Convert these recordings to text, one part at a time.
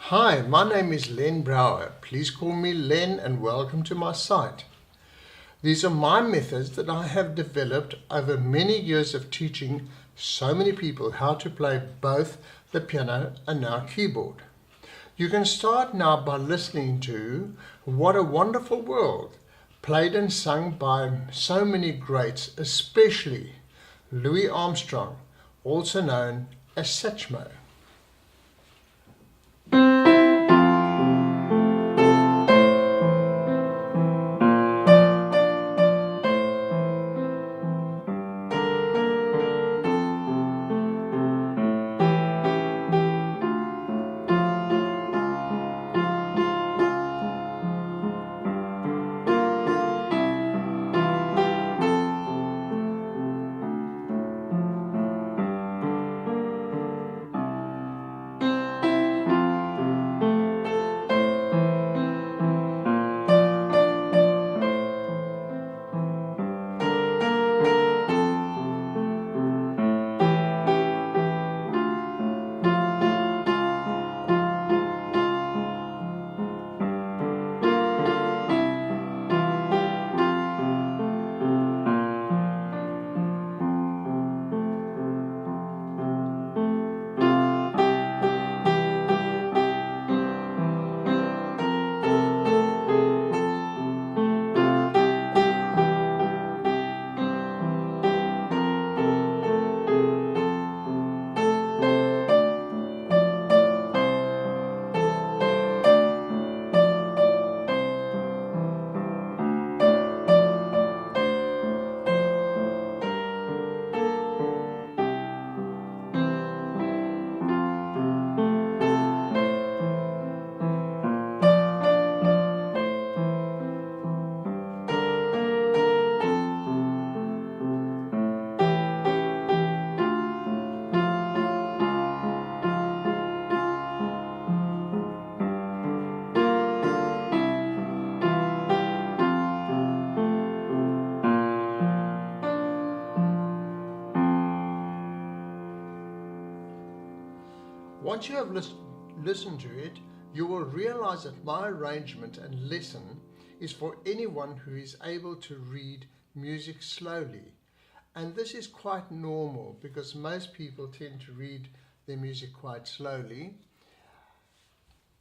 Hi, my name is Len Brouwer. Please call me Len and welcome to my site. These are my methods that I have developed over many years of teaching so many people how to play both the piano and now keyboard. You can start now by listening to What a Wonderful World, played and sung by so many greats, especially Louis Armstrong, also known as Satchmo. Once you have listened to it, you will realize that my arrangement and lesson is for anyone who is able to read music slowly. And this is quite normal because most people tend to read their music quite slowly.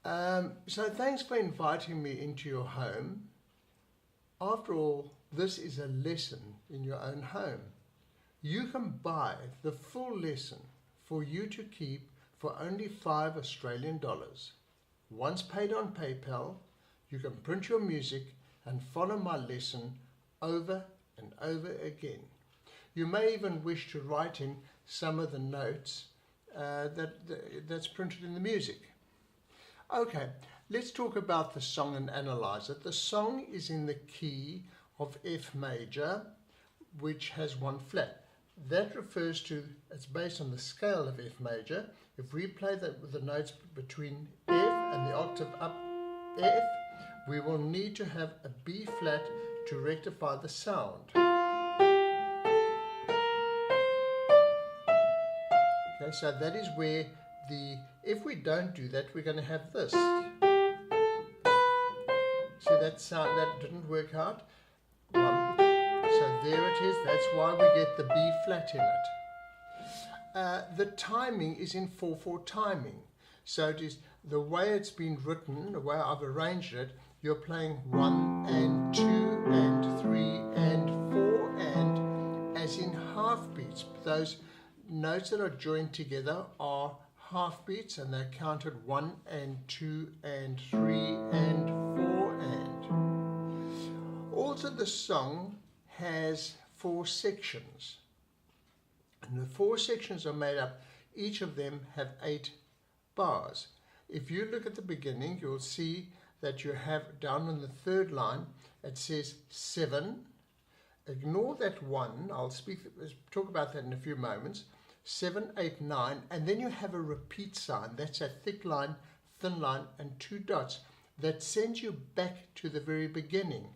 So thanks for inviting me into your home. After all, this is a lesson in your own home. You can buy the full lesson for you to keep for only $5 Australian. Once paid on PayPal, you can print your music and follow my lesson over and over again. You may even wish to write in some of the notes that's printed in the music. Okay, let's talk about the song and analyze it. The song is in the key of F major, which has one flat. That refers to, it's based on the scale of F major. If we play that with the notes between F and the octave up F, we will need to have a B flat to rectify the sound. Okay, so that is where if we don't do that, we're going to have this. See that sound, that didn't work out? So there it is, that's why we get the B flat in it. The timing is in 4/4 timing. So it is the way it's been written, the way I've arranged it, you're playing 1 and 2 and 3 and 4 and as in half beats. Those notes that are joined together are half beats and they're counted 1 and 2 and 3 and 4 and. Also the song has 4 sections. And the 4 sections are made up, each of them have 8 bars. If you look at the beginning, you'll see that you have down on the third line, it says 7. Ignore that 1, I'll talk about that in a few moments. 7, 8, 9, and then you have a repeat sign. That's a thick line, thin line, and 2 dots that sends you back to the very beginning,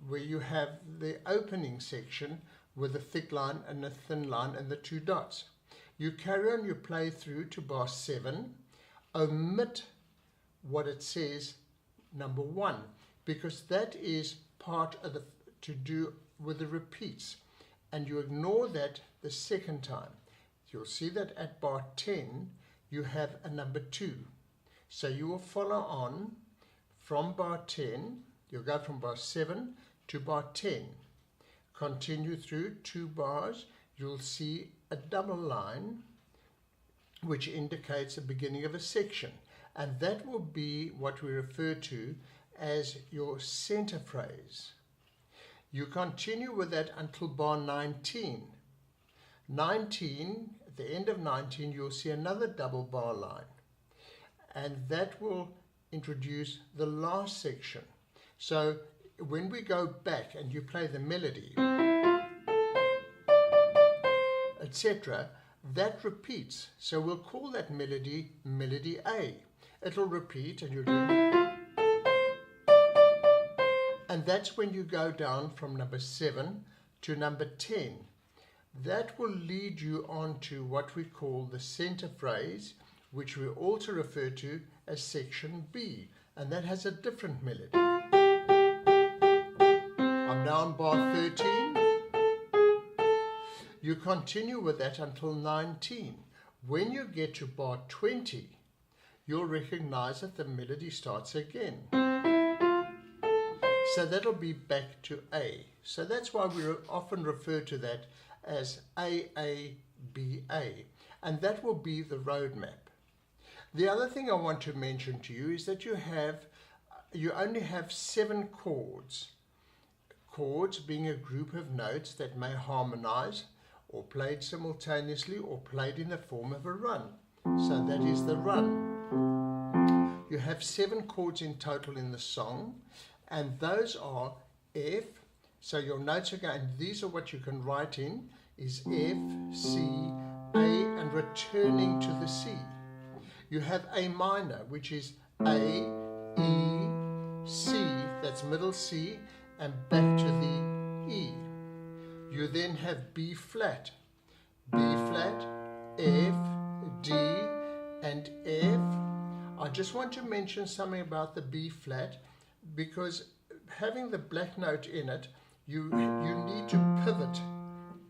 where you have the opening section with a thick line and a thin line and the 2 dots. You carry on, you play through to bar 7, omit what it says, number 1, because that is part of the to do with the repeats, and you ignore that the second time. You'll see that at bar 10 you have a number 2, so you will follow on from bar 10. You'll go from bar 7 to bar 10, continue through 2 bars. You'll see a double line which indicates the beginning of a section, and that will be what we refer to as your center phrase. You continue with that until bar 19. 19, at the end of 19, you'll see another double bar line, and that will introduce the last section. So when we go back and you play the melody, etc., that repeats. So we'll call that melody melody A. It'll repeat, and you'll do, and that's when you go down from number 7 to number 10. That will lead you on to what we call the center phrase, which we also refer to as section B, and that has a different melody. I'm now on bar 13. You continue with that until 19. When you get to bar 20, you'll recognize that the melody starts again. So that'll be back to A. So that's why we often refer to that as AABA, and that will be the roadmap. The other thing I want to mention to you is that you only have 7 chords. Chords being a group of notes that may harmonize, or played simultaneously, or played in the form of a run. So that is the run. You have 7 chords in total in the song, and those are F. So your notes are going, these are what you can write in, is F, C, A, and returning to the C. You have A minor, which is A, E, C, that's middle C, and back to the E. You then have B flat, F, D, and F. I just want to mention something about the B flat, because having the black note in it, you need to pivot,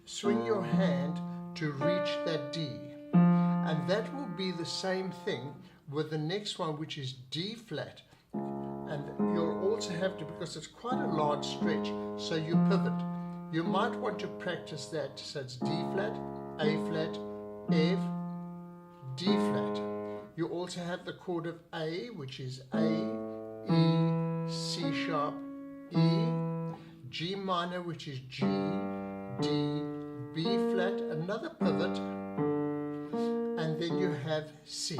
swing your hand to reach that D. And that will be the same thing with the next one, which is D flat. And you'll also have to, because it's quite a large stretch, so you pivot. You might want to practice that. So it's D flat, A flat, F, D flat. You also have the chord of A, which is A, E, C sharp, E, G minor, which is G, D, B flat, another pivot, and then you have C.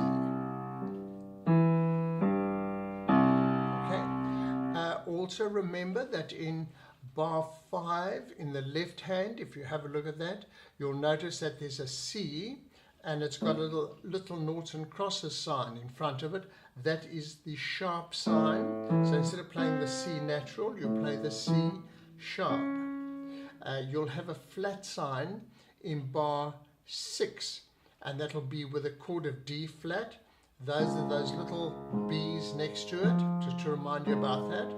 Okay. Also remember that in bar 5, in the left hand, if you have a look at that, you'll notice that there's a C, and it's got a little noughts and crosses sign in front of it. That is the sharp sign. So instead of playing the C natural, you play the C sharp. You'll have a flat sign in bar 6, and that'll be with a chord of D flat. Those are those little B's next to it, just to remind you about that.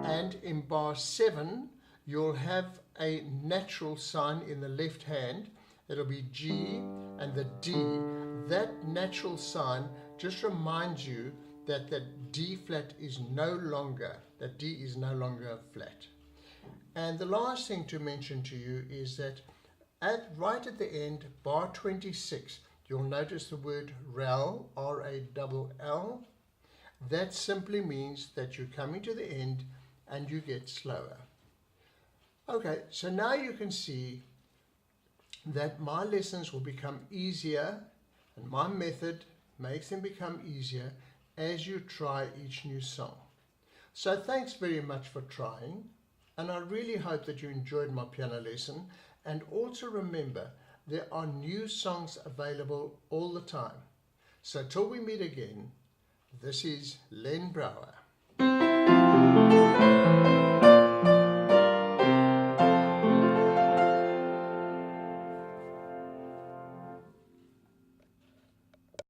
And in bar 7, you'll have a natural sign in the left hand. It'll be G and the D. That natural sign just reminds you that the D flat is no longer, that D is no longer flat. And the last thing to mention to you is that right at the end, bar 26, you'll notice the word rel, R-A-L-L. That simply means that you're coming to the end and you get slower. Okay, so now you can see that my lessons will become easier, and my method makes them become easier as you try each new song. So thanks very much for trying, and I really hope that you enjoyed my piano lesson. And also remember, there are new songs available all the time. So till we meet again, this is Len Brouwer.